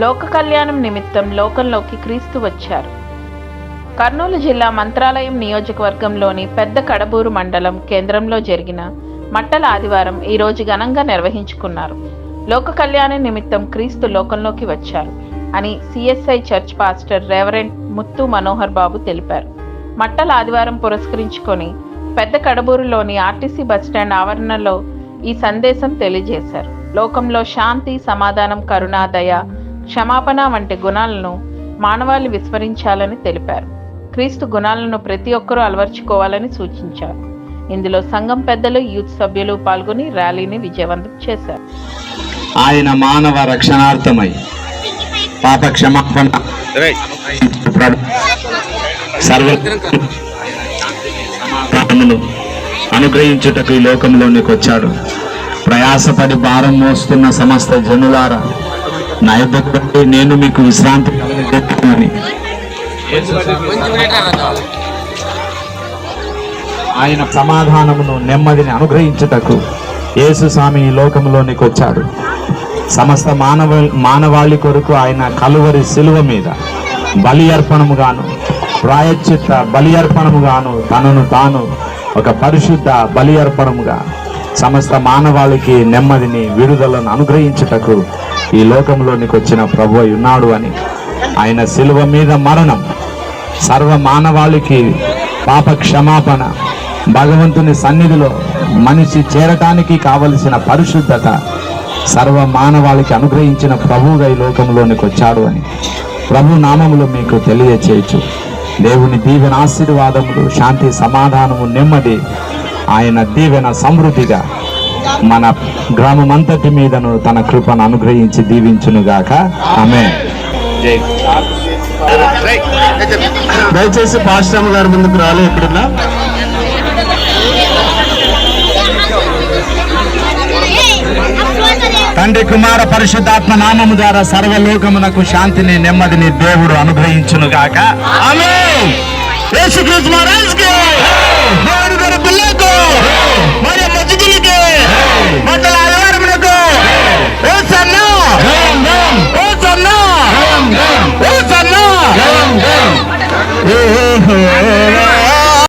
లోక కళ్యాణం నిమిత్తం లోకంలోకి క్రీస్తు వచ్చారు. కర్నూలు జిల్లా మంత్రాలయం నియోజకవర్గంలోని పెద్ద కడబూరు మండలం కేంద్రంలో జరిగిన మట్టల ఆదివారం ఈరోజు ఘనంగా నిర్వహించుకున్నారు. లోక కళ్యాణం నిమిత్తం క్రీస్తు లోకంలోకి వచ్చారు అని CSI church pastor reverend Muthu Manohar Babu తెలిపారు. మట్టల ఆదివారం పురస్కరించుకొని పెద్ద కడబూరులోని ఆర్టీసీ బస్టాండ్ ఆవరణలో ఈ సందేశం తెలియజేశారు. లోకంలో శాంతి, సమాధానం, కరుణ, దయ, క్షమాపణ వంటి గుణాలను మానవాళి విస్మరించాలని తెలిపారు. క్రీస్తు గుణాలను ప్రతి ఒక్కరూ అలవర్చుకోవాలని సూచించారు. ఇందులో సంఘం పెద్దలు, యూత్ సభ్యులు పాల్గొని ర్యాలీని విజయవంతం చేశారు. ఆయన మానవ రక్షణార్థమై పాప క్షమాపణ సర్వను అనుగ్రహించుటకు ఈ లోకంలోనికి వచ్చాడు. ప్రయాసపడి భారం మోస్తున్న సమస్త జనులారా, నా యొద్దకు రండి, నేను మీకు విశ్రాంతి కలుగజేస్తానని ఆయన సమాధానమును, నెమ్మదిని అనుగ్రహించుటకు యేసు స్వామి ఈ లోకంలోనికి వచ్చాడు. సమస్త మానవాళి కొరకు ఆయన కలువరి శిలువ మీద బలి అర్పణముగాను, ప్రాయశ్చిత్త బలి అర్పణముగాను, తనను తాను ఒక పరిశుద్ధ బలి అర్పణముగా సమస్త మానవాళికి నెమ్మదిని, విడుదలను అనుగ్రహించుటకు ఈ లోకంలోనికి వచ్చిన ప్రభువు ఉన్నాడు అని, ఆయన శిలువ మీద మరణం సర్వ మానవాళికి పాప క్షమాపణ, భగవంతుని సన్నిధిలో మనిషి చేరటానికి కావలసిన పరిశుద్ధత సర్వ మానవాళికి అనుగ్రహించిన ప్రభువుగా ఈ లోకంలోనికి వచ్చాడు అని ప్రభు నామములో మీకు తెలియచేయచ్చు. దేవుని దీవెన ఆశీర్వాదములు, శాంతి, సమాధానము, నెమ్మది, ఆయన దీవెన సమృద్ధిగా మన గ్రామమంతటి మీదను తన కృపను అనుగ్రహించి దీవించునుగాక. ఆమేన్. దయచేసి పాస్టర్ గారి ముందుకు రాలే. ఎక్కడున్నా తండ్రి, కుమార, పరిశుద్ధాత్మ నామము ద్వారా సర్వలోకమునకు శాంతిని, నెమ్మదిని దేవుడు అనుగ్రహించునుగాక. ఆమేన్. యేసుక్రీస్తు మహారాజుకి